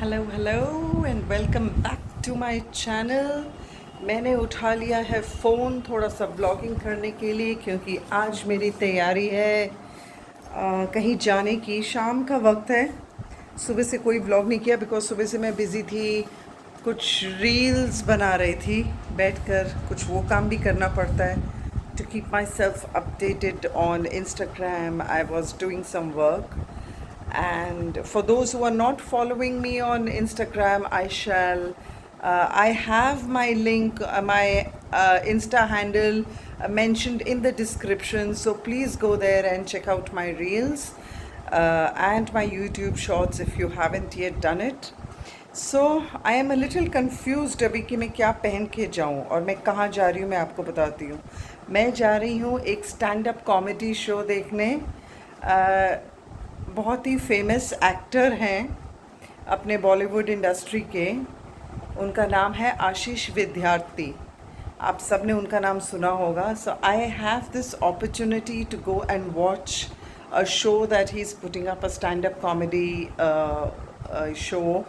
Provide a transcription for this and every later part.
Hello and welcome back to my channel. मैंने उठा लिया है फ़ोन थोड़ा सा ब्लॉगिंग करने के लिए क्योंकि आज मेरी तैयारी है कहीं जाने की। शाम का वक्त है, सुबह से कोई ब्लॉग नहीं किया बिकॉज सुबह से मैं बिज़ी थी, कुछ रील्स बना रही थी बैठकर, कुछ वो काम भी करना पड़ता है to keep myself updated on Instagram. I was doing some work. And for those who are not following me on Instagram, I have my link, my Insta handle mentioned in the description. So please go there and check out my reels and my YouTube shorts if you haven't yet done it. So I am a little confused अभी कि मैं क्या पहन के जाऊँ और मैं कहाँ जा रही हूँ। मैं आपको बताती हूँ, मैं जा रही हूँ एक स्टैंड अप कॉमेडी शो देखने। बहुत ही फेमस एक्टर हैं अपने बॉलीवुड इंडस्ट्री के, उनका नाम है आशीष विद्यार्थी। आप सब ने उनका नाम सुना होगा। So I have this opportunity to go and watch a show that he is putting up a stand up comedy show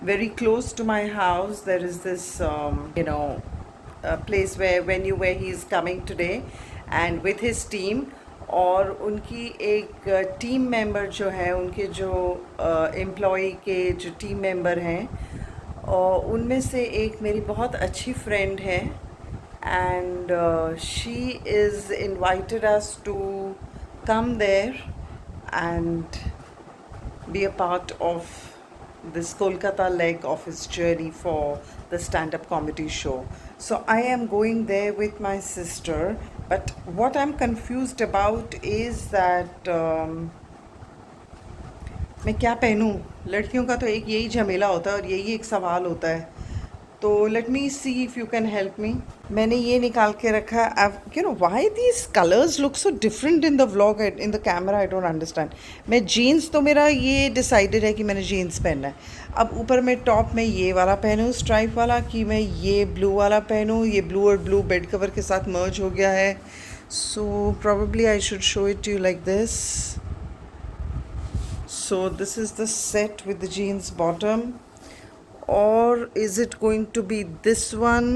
very close to my house. There is this place where he is coming today and with his team. और उनकी एक team member जो है, उनके जो employee के जो team member हैं और उनमें से एक मेरी बहुत अच्छी फ्रेंड है and she is invited us to come there and be a part of this Kolkata leg of his journey for the stand-up comedy show. So I am going there with my sister, but what I'm confused about is that मैं क्या पहनूं। लड़कियों का तो एक यही झमेला होता है और यही एक सवाल होता है। तो let me C if you can help me. मैंने ये निकाल के रखा है। You know why these colours look so different in the vlog, in the camera, I don't understand. मैं जीन्स तो मेरा ये डिसाइडेड है कि मैंने जीन्स पहनना है। अब ऊपर मैं टॉप में ये वाला पहनूँ स्ट्राइप वाला कि मैं ये ब्लू वाला पहनूँ। ये ब्लू और ब्लू बेड कवर के साथ मर्ज हो गया है। So probably I should show it to you like this. So this is the set with the jeans bottom, or is it going to be this one?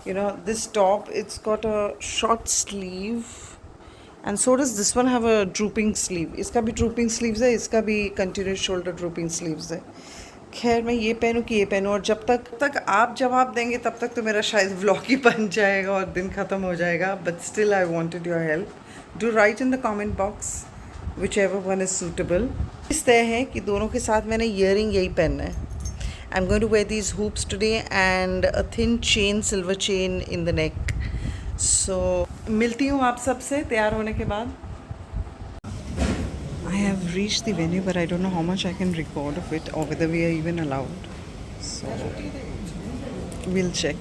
You know, this top, it's got a short sleeve and so does this one have a drooping sleeve. इसका भी drooping sleeves है, इसका भी continuous shoulder drooping sleeves है। खैर मैं ये पहनूँ कि ये पहनूँ, और जब तक आप जवाब देंगे तब तक तो मेरा शायद व्लॉग ही बन जाएगा और दिन ख़त्म हो जाएगा। But still I wanted your help. Do right in the comment box whichever one is suitable. इस तय है कि दोनों के साथ मैंने ईयरिंग यही पहनना है। I'm going to wear these hoops today and a thin chain, silver chain in the neck. So मिलती हूँ आप सबसे तैयार होने के बाद। I have reached the venue but I don't know how much I can record of it or whether we are even allowed. So we'll check.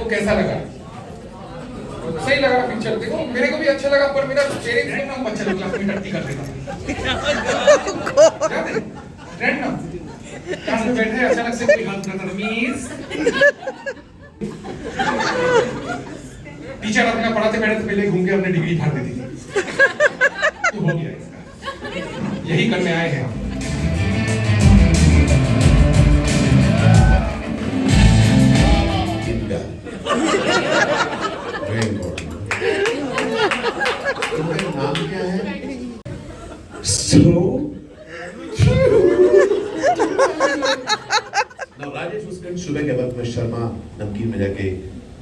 कैसा लगा? सही लगा पिक्चर? देखो मेरे को भी अच्छा लगा, पर मेरा पेरेंट्स को ना अच्छा लगा, मैं टट्टी कर देता। ट्रेंड ना क्लास में बैठे अचानक से कोई हाथ करता मीस टीचर अपना पढ़ाते बैठे तो पहले घूम के अपने डिग्री फाड़ देती थी। तो हो गया इसका, यही करने आए हैं हम। नाम क्या है? राजेश उस दिन सुबह के वक्त में शर्मा नमकीन में जाके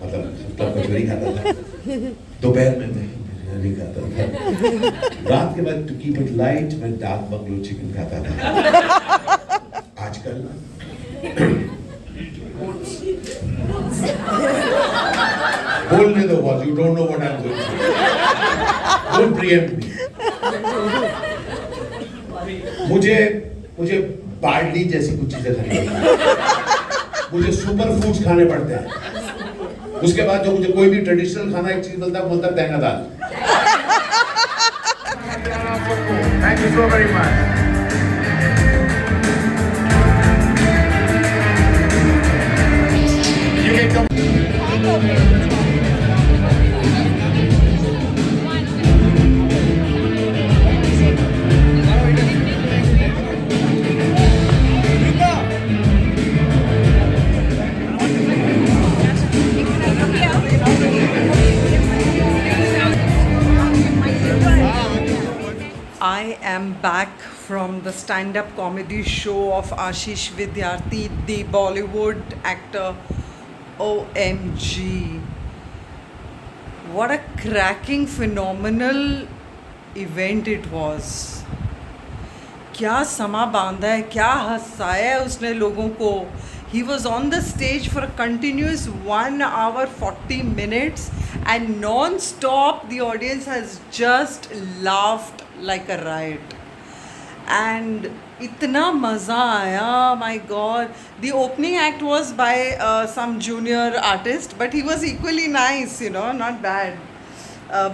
मतलब कचौरी खाता था, दोपहर में मैं बिरयानी खाता था, रात के बाद टू कीप इट लाइट मैं डार्क बंगलो चिकन खाता था। आजकल बोलने दो boss, you don't know what I am going through, don't preempt me. मुझे बार्ली जैसी कुछ चीजें खानी पड़ती हैं, मुझे सुपर फूड्स खाने पड़ते हैं। उसके बाद जो मुझे कोई भी ट्रेडिशनल खाना एक चीज बोलता है टेंगा दाल। Thank you so very much. You can come. I am back from the stand-up comedy show of Ashish Vidyarthi, the Bollywood actor. OMG. What a cracking, phenomenal event it was. क्या समा बांधा है, क्या हंसाया है उसने लोगों को. He was on the stage for a continuous 1 hour 40 minutes and non-stop the audience has just laughed like a riot. And इतना मज़ा आया, my God. The opening act was by some junior artist, but he was equally nice, not bad.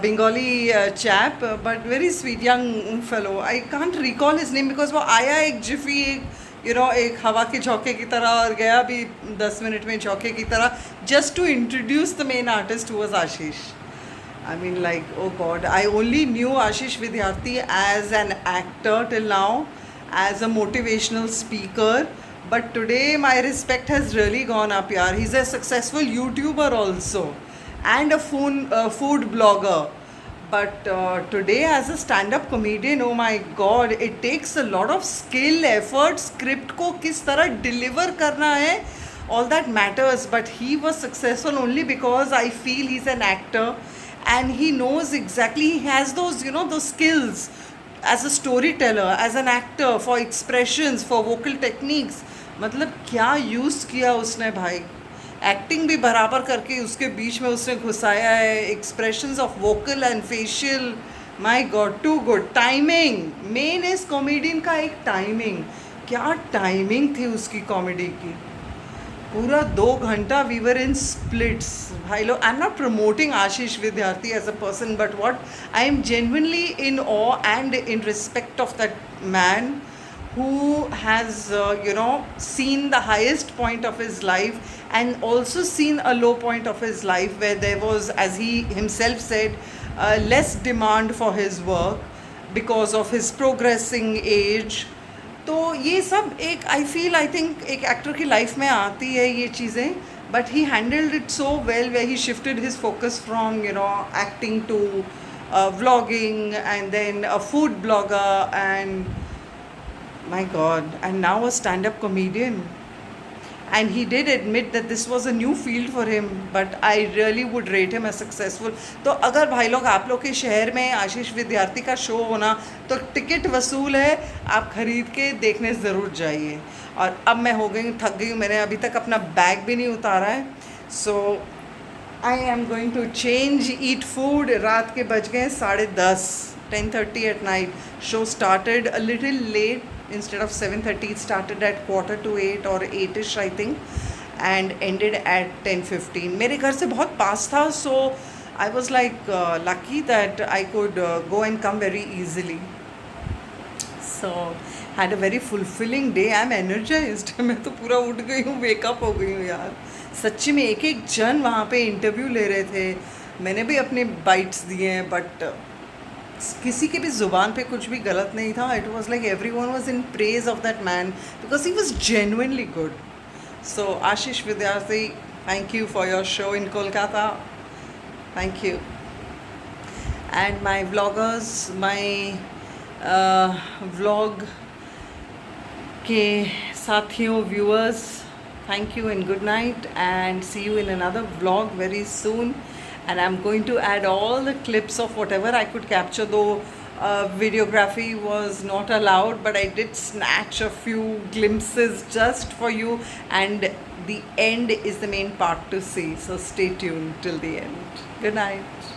Bengali chap, but very sweet young fellow. I can't recall his name because वो आया एक जिफी एक हवा के झोंके की तरह और गया भी 10 मिनट में झोंके की तरह, just to introduce the main artist who was Ashish. I mean, like, oh God, I only knew Ashish Vidyarthi as an actor till now, as a motivational speaker. But today my respect has really gone up, yaar. He's a successful YouTuber also and a food blogger. But today as a stand-up comedian, oh my God, it takes a lot of skill, effort, script को किस तरह deliver करना है, all that matters. But he was successful only because I feel he's an actor and he knows exactly, he has those, those skills as a storyteller, as an actor, for expressions, for vocal techniques. मतलब क्या use किया उसने भाई, acting भी बराबर करके उसके बीच में उसने घुसाया है, expressions of vocal and facial. My god, too good. Timing, main इस कॉमेडियन का एक टाइमिंग. क्या टाइमिंग थी उसकी कॉमेडी की. पूरा 2 घंटा वी वर इन स्प्लिट्स भाई लोग. I am not promoting Ashish Vidyarthi as a person, but what I am genuinely in awe and in respect of that man who has seen the highest point of his life and also seen a low point of his life where there was, as he himself said, less demand for his work because of his progressing age. तो ये सब एक I think एक actor की life में आती है ये चीज़ें, but he handled it so well where he shifted his focus from acting to vlogging and then a food blogger and my God, and now a stand-up comedian. And he did admit that this was a new field for him, but I really would rate him as successful. तो अगर भाई लोग आप लोग के शहर में आशीष विद्यार्थी का शो होना तो टिकट वसूल है, आप खरीद के देखने ज़रूर जाइए. और अब मैं हो गई थक गई हूँ, मैंने अभी तक अपना बैग भी नहीं उतारा है. So I am going to change, eat food. रात के बज गए 10:30, 10:30 at night. Show started a little late. Instead of 7:30, it started at 7:45 or 8ish I think, and ended at 10:15. मेरे घर से बहुत पास था, so I was like lucky that I could go and come very easily. So had a very fulfilling day. I'm energized. मैं तो पूरा उठ गई हूँ, वेकअप हो गई हूँ यार. सच्ची में एक एक जन वहाँ पे इंटरव्यू ले रहे थे, मैंने भी अपने बाइट्स दिए हैं, बट किसी के भी ज़ुबान पे कुछ भी गलत नहीं था. It was like everyone was in praise of that man because he was genuinely good. So Ashish Vidyarthi, thank you for your show in Kolkata. Thank you. And my vloggers, my vlog के साथियों, viewers, thank you and good night, and see you in another vlog very soon. And I'm going to add all the clips of whatever I could capture, though videography was not allowed, but I did snatch a few glimpses just for you, and the end is the main part to see, so stay tuned till the end. Good night.